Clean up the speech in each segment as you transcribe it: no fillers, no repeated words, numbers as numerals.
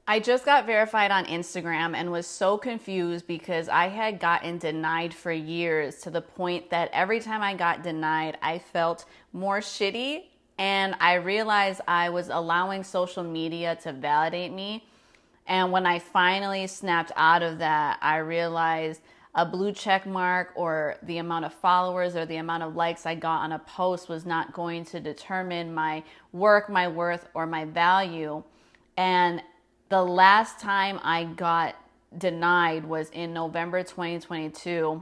I just got verified on Instagram and was so confused because I had gotten denied for years, to the point that every time I got denied, I felt more shitty. And I realized I was allowing social media to validate me. And when I finally snapped out of that, I realized a blue check mark or the amount of followers or the amount of likes I got on a post was not going to determine my work, my worth, or my value. And the last time I got denied was in November 2022.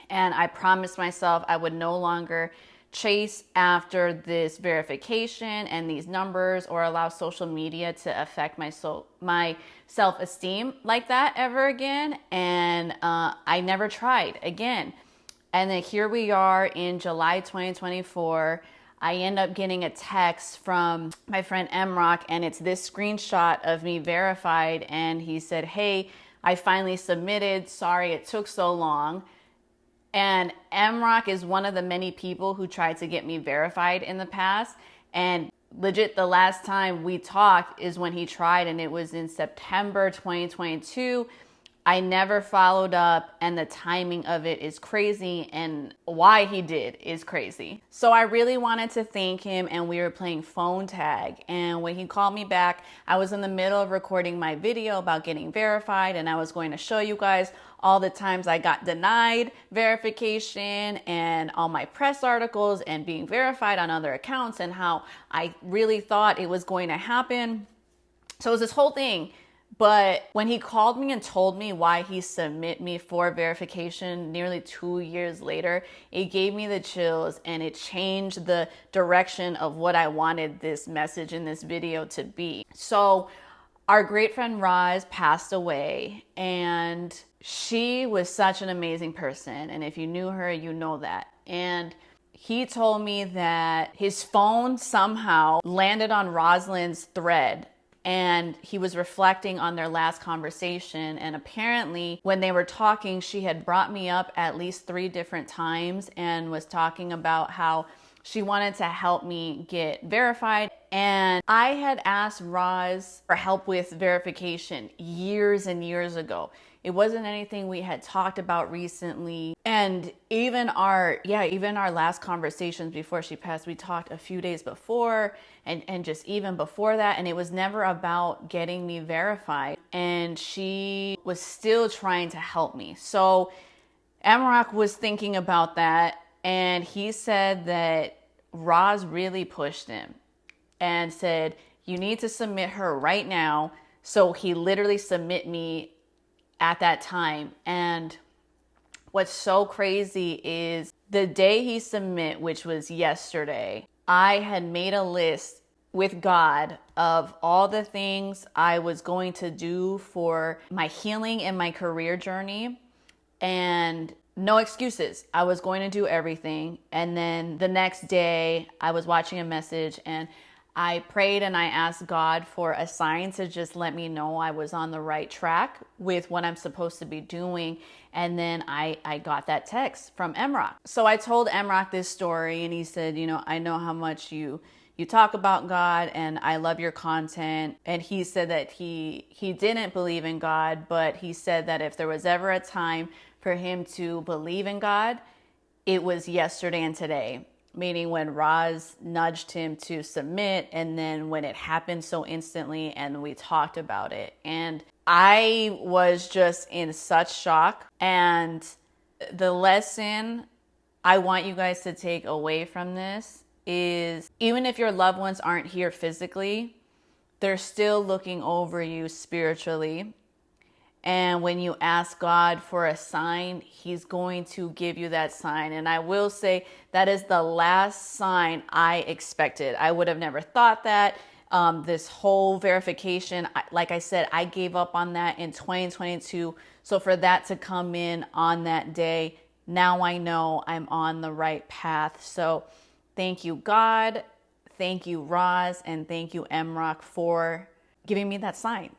And I promised myself I would no longer chase after this verification and these numbers, or allow social media to affect my self-esteem like that ever again. And I never tried again. And then here we are in July 2024. I end up getting a text from my friend Emrock, and it's this screenshot of me verified. And he said, "Hey, I finally submitted. Sorry it took so long." And Emrock is one of the many people who tried to get me verified in the past. And legit, the last time we talked is when he tried, and it was in September 2022. I never followed up, and the timing of it is crazy, and why he did is crazy. So I really wanted to thank him, and we were playing phone tag. And when he called me back, I was in the middle of recording my video about getting verified, and I was going to show you guys all the times I got denied verification and all my press articles and being verified on other accounts, and how I really thought it was going to happen. So it was this whole thing. But when he called me and told me why he submit me for verification nearly 2 years later, it gave me the chills, and it changed the direction of what I wanted this message in this video to be. So our great friend Roz passed away, and she was such an amazing person. And if you knew her, you know that. And he told me that his phone somehow landed on Rosalind's thread, and he was reflecting on their last conversation. And apparently when they were talking, she had brought me up at least 3 different times and was talking about how she wanted to help me get verified. And I had asked Roz for help with verification years and years ago. It wasn't anything we had talked about recently. And even our last conversations before she passed, we talked a few days before and just even before that. And it was never about getting me verified. And she was still trying to help me. So Emrock was thinking about that. And he said that Roz really pushed him and said, "You need to submit her right now." So he literally submit me at that time. And what's so crazy is the day he submit, which was yesterday, I had made a list with God of all the things I was going to do for my healing and my career journey. And no excuses. I was going to do everything. And then the next day I was watching a message, and I prayed and I asked God for a sign to just let me know I was on the right track with what I'm supposed to be doing. And then I got that text from Emrock. So I told Emrock this story, and he said, "I know how much you talk about God, and I love your content." And he said that he didn't believe in God, but he said that if there was ever a time for him to believe in God, it was yesterday and today. Meaning when Roz nudged him to submit, and then when it happened so instantly and we talked about it. And I was just in such shock. And the lesson I want you guys to take away from this is, even if your loved ones aren't here physically, they're still looking over you spiritually. And when you ask God for a sign, he's going to give you that sign. And I will say that is the last sign I expected. I would have never thought that. This whole verification, like I said, I gave up on that in 2022. So for that to come in on that day, now I know I'm on the right path. So thank you, God. Thank you, Roz. And thank you, Emrock, for giving me that sign.